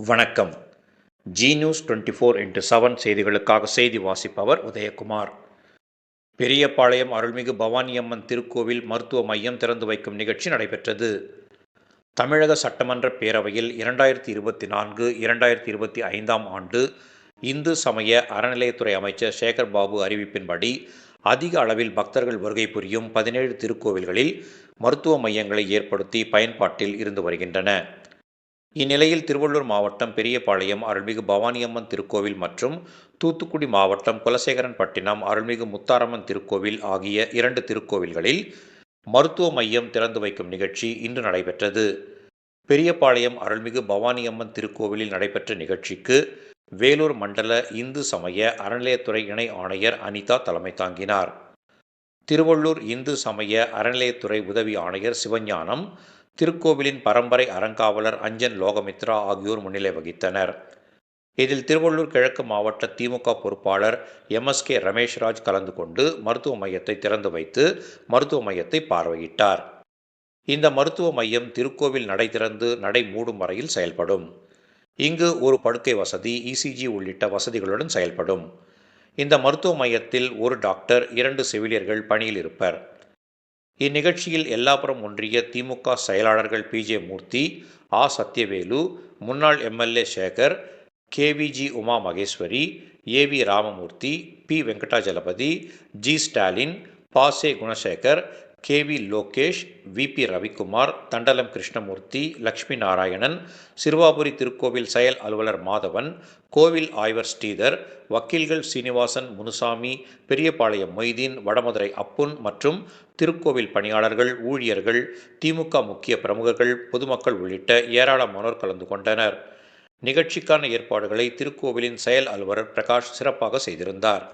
வணக்கம். G news 24x7 செய்திகளுக்காக செய்தி வாசிப்பவர் உதயகுமார். பெரியபாளையம் அருள்மிகு பவானியம்மன் திருக்கோவில் மருத்துவ மையம் திறந்து வைக்கும் நிகழ்ச்சி நடைபெற்றது. தமிழக சட்டமன்ற பேரவையில் 2024-2025 ஆண்டு இந்து சமய அறநிலையத்துறை அமைச்சர் சேகர் பாபு அறிவிப்பின்படி அதிக அளவில் பக்தர்கள் வருகை புரியும் 17 திருக்கோவில்களில் மருத்துவ மையங்களை ஏற்படுத்தி பயன்பாட்டில் இருந்து வருகின்றன. இந்நிலையில் திருவள்ளூர் மாவட்டம் பெரியபாளையம் அருள்மிகு பவானியம்மன் திருக்கோவில் மற்றும் தூத்துக்குடி மாவட்டம் குலசேகரன்பட்டினம் அருள்மிகு முத்தாரம்மன் திருக்கோவில் ஆகிய 2 திருக்கோவில்களில் மருத்துவ மையம் திறந்து வைக்கும் நிகழ்ச்சி இன்று நடைபெற்றது. பெரியபாளையம் அருள்மிகு பவானியம்மன் திருக்கோவிலில் நடைபெற்ற நிகழ்ச்சிக்கு வேலூர் மண்டல இந்து சமய அறநிலையத்துறை இணை ஆணையர் அனிதா தலைமை தாங்கினார். திருவள்ளூர் இந்து சமய அறநிலையத்துறை உதவி ஆணையர் சிவஞானம், திருக்கோவிலின் பரம்பரை அறங்காவலர் அஞ்சன் லோகமித்ரா ஆகியோர் முன்னிலை வகித்தனர். இதில் திருவள்ளூர் கிழக்கு மாவட்ட திமுக பொறுப்பாளர் MSK ரமேஷ்ராஜ் கலந்து கொண்டு மருத்துவ மையத்தை திறந்து வைத்து மருத்துவ மையத்தை பார்வையிட்டார். இந்த மருத்துவ மையம் திருக்கோவில் நடை திறந்து நடை மூடும் வரையில் செயல்படும். இங்கு ஒரு படுக்கை வசதி, ECG உள்ளிட்ட வசதிகளுடன் செயல்படும். இந்த மருத்துவ மையத்தில் ஒரு டாக்டர், 2 செவிலியர்கள் பணியில் இருப்பர். இந்நிகழ்ச்சியில் எல்லாபுரம் ஒன்றிய திமுக செயலாளர்கள் PJ மூர்த்தி, சத்யவேலு, முன்னாள் MLA Sekar, KVG Uma Maheswari, AV Ramamurthy, P Venkatajalapathi, G Stalin, பாசே Gunasekar, KV Lokesh, VP Ravikumar, Thandalam Krishnamurthy, Lakshmi Narayanan, Siruvapuri திருக்கோவில் செயல் அலுவலர் மாதவன், கோவில் ஆய்வர் ஸ்ரீதர், வக்கீல்கள் சீனிவாசன், முனுசாமி, பெரியபாளையம் மொய்தீன், வடமதுரை அப்புன் மற்றும் திருக்கோவில் பணியாளர்கள், ஊழியர்கள், திமுக முக்கிய பிரமுகர்கள், பொதுமக்கள் உள்ளிட்ட ஏராளமானோர் கலந்து கொண்டனர். நிகழ்ச்சிக்கான ஏற்பாடுகளை திருக்கோவிலின் செயல் அலுவலர் பிரகாஷ் சிறப்பாக செய்திருந்தார்.